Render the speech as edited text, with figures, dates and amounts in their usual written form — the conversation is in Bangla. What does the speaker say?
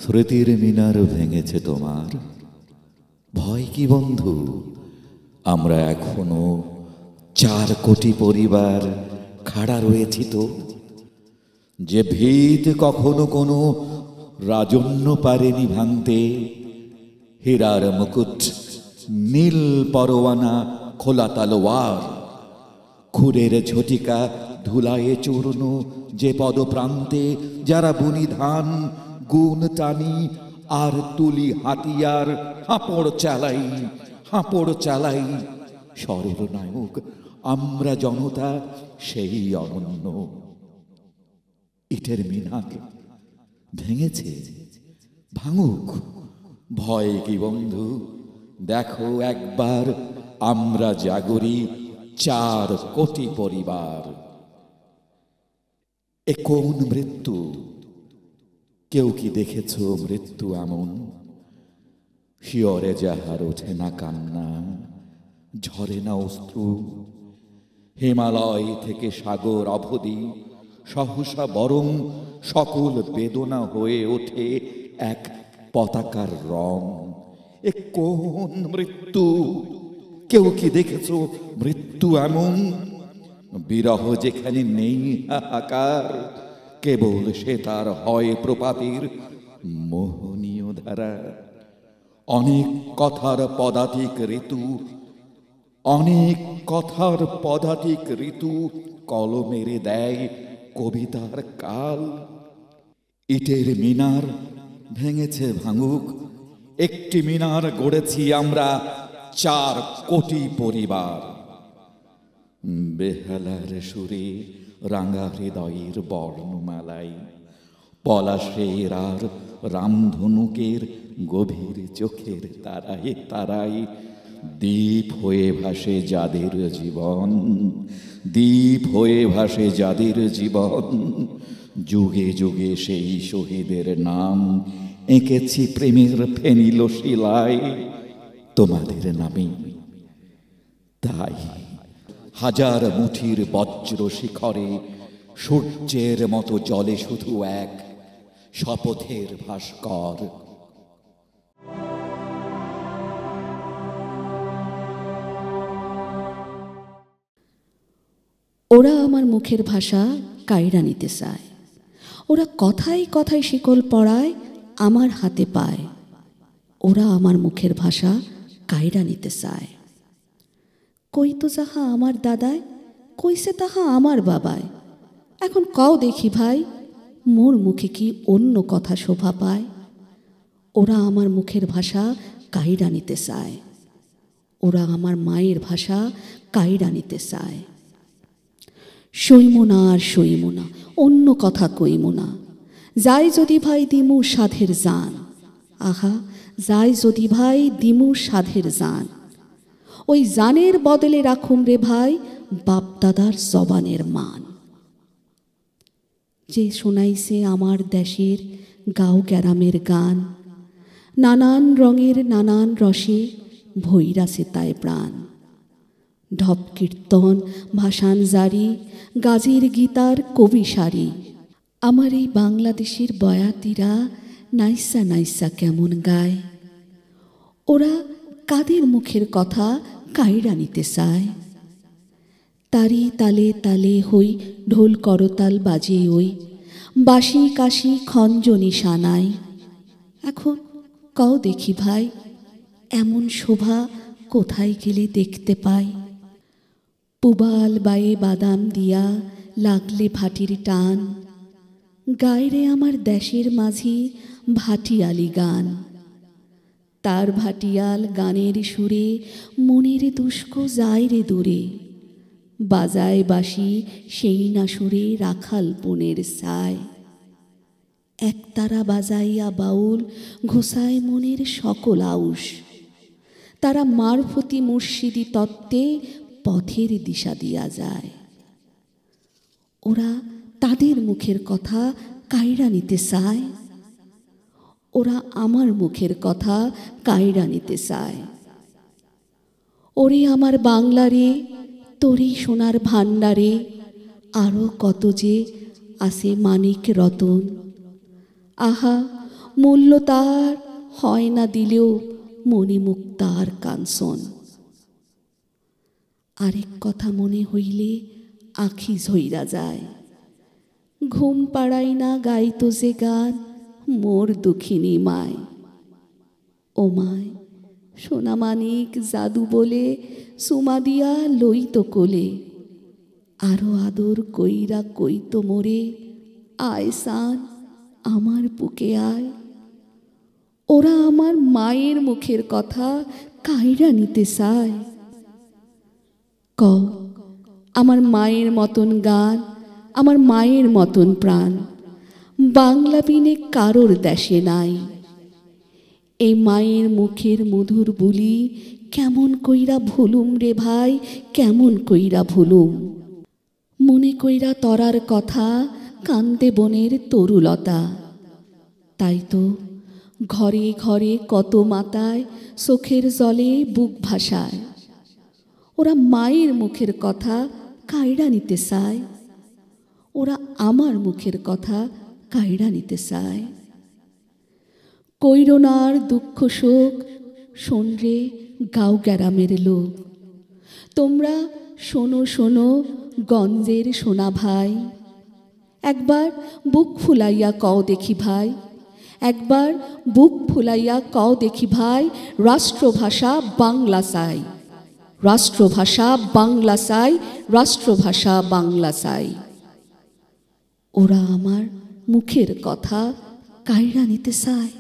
স্মৃতির মিনার ভেঙেছে তোমার, ভয় কি বন্ধু? আমরা এখনো 4 কোটি পরিবার খাড়া রয়েছি তো, যে ভিত কখনো কোনো রাজন্য পারেনি ভাঙতে। হীরার মুকুট, নীল পরোয়ানা, খোলা তলোয়ার, খুরের ঝটিকা ধুলায়ে চূর্ণ যে পদপ্রান্তে, যারা বুনি ধান গুণ টানি আর তুলি হাতিয়ার, হাঁপড় চালাই স্বরের নায়ক আমরা জনতা, সেই অনন্য। ইটের মিনার ভেঙেছে, ভাঙুক, ভয় কি বন্ধু? দেখো একবার আমরা জাগরি 4 কোটি পরিবার। এ কোন মৃত্যু? কেউ কি দেখেছ মৃত্যু এমন? শিয়রে যাহার ওঠে না কান্না, ঝরে না অশ্রু। হিমালয় থেকে সাগর অবধি সহসা বরং সকল বেদনা হয়ে ওঠে এক পতাকার রং। এ কোন মৃত্যু? কেউ কি দেখেছ মৃত্যু এমন? বিরহ যেখানে নেই হাহাকার, কেবল সে তার হয় প্রপাতের মোহনীয় ধারা। অনেক কথার পদাতিক ঋতু, অনেক কথার পদাতিক ঋতু কলমেরে দেয় কবিতার কাল। ইটের মিনার ভেঙেছে, ভাঙুক, একটি মিনার গড়েছি আমরা 4 কোটি পরিবার। বেহালার সুরে রাঙা হৃদয়ের বর্ণমালাই, পলাশের আর রামধনুকের গভীর চোখের তারায় তারায় দ্বীপ হয়ে ভাসে যাদের জীবন, দ্বীপ হয়ে ভাসে যাদের জীবন। যুগে যুগে সেই শহীদের নাম এঁকেছি প্রেমের ফেনিল শিলায় তোমাদের নামে। তাই হাজার মুঠির বজ্র শিখরে সূর্যের মতো জলে শুধু এক শপথের ভাস্কর। ওরা আমার মুখের ভাষা কাইরা নিতে চায়, ওরা কথায় কথায় শিকল পড়ায় আমার হাতে পায়। ওরা আমার মুখের ভাষা কাইরা নিতে চায়। কই তো যাহা আমার দাদায়, কইছে তাহা আমার বাবায়। এখন কও দেখি ভাই, মোর মুখে কি অন্য কথা শোভা পায়? ওরা আমার মুখের ভাষা কাইরা নিতে চায়, ওরা আমার মায়ের ভাষা কাইরা নিতে চায়। সইমো না আর সইমো না, অন্য কথা কইমো না। যাই যদি ভাই দিমু সাধের জান, আহা যাই যদি ভাই দিমু সাধের জান। ওই জানের বদলে রাখুম রে ভাই বাপদাদার জবানের মান। যে শোনাইছে আমার দেশের গাঁও গ্যারামের গান, নানান রঙের নানান রসে ভৈরাছে তাই প্রাণ। ঢপ কীর্তন ভাসান জারি, গাজীর গীতার কবি সারি। আমার এই বাংলাদেশের বয়াতিরা নাইসা নাইসা কেমন গায়। ওরা কাদের মুখের কথা কাইরা নিতে চায়? তারি তালে তালে হই ঢোল করতাল বাজে ওই, বাঁশি কাশি খঞ্জনি সানাই। এখন কও দেখি ভাই, এমন শোভা কোথায় গেলে দেখতে পাই? পুবাল বায়ে বাদাম দিয়া লাগলে ভাটির টান, গায়রে আমার দেশের মাঝি ভাটিয়ালি গান। তার ভাটিয়াল গানের সুরে মনের দুষ্ক যায় রে দূরে। বাজায় বাঁশি সেই না সুরে রাখাল বনের ছায়। একতারা বাজাইয়া বাউল ঘোষায় মনের সকল আউশ। তারা মারফতি মুর্শিদি তত্ত্বে পথের দিশা দিয়া যায়। ওরা তাদের মুখের কথা কাইরা নিতে চায়, ওরা আমার মুখের কথা কাইরা নিতে চায়। ওরে আমার বাংলারে, তোরই সোনার ভাণ্ডারে আরও কত যে আছে মানিক রতন। আহা মূল্য তার হয় না দিলেও মনে মুক্তার কাঞ্চন। আরেক কথা মনে হইলে আখি ঝইরা যায়, ঘুম পাড়াই না গাইতো যে গান মোর দুঃখিনী মায়। ও মায় সোনামানিক জাদু বলে সুমা দিয়া লইতো কোলে, আরো আদর কইরা কইতো মোরে আয় সান আমার বুকে আয়। ওরা আমার মায়ের মুখের কথা কাইরা নিতে চায়। কও আমার মায়ের মতন গান, আমার মায়ের মতন প্রাণ বাংলা বিনে কারোর দেশে নাই। এই মায়ের মুখের মধুর বুলি কেমন কইরা ভুলুম রে ভাই, কেমন কইরা ভুলুম। মনে কইরা তরার কথা কান্দে বনের তরুলতা, তাই তো ঘরে ঘরে কত মাতায় চোখের জলে বুক ভাসায়। ওরা মায়ের মুখের কথা কাইড়া নিতে চায়, ওরা আমার মুখের কথা কাইড়া নিতে চায়। কৈরনার দুঃখ শোক শোনরে গাঁও গ্রামের লোক, তোমরা শোনো শোনো গঞ্জের সোনা ভাই। একবার বুক ফুলাইয়া কও দেখি ভাই, একবার বুক ফুলাইয়া কও দেখি ভাই, রাষ্ট্রভাষা বাংলা চাই, রাষ্ট্রভাষা বাংলা চাই, রাষ্ট্রভাষা বাংলা চাই। ওরা আমার মুখের কথা কাইড়া নিতে চায়।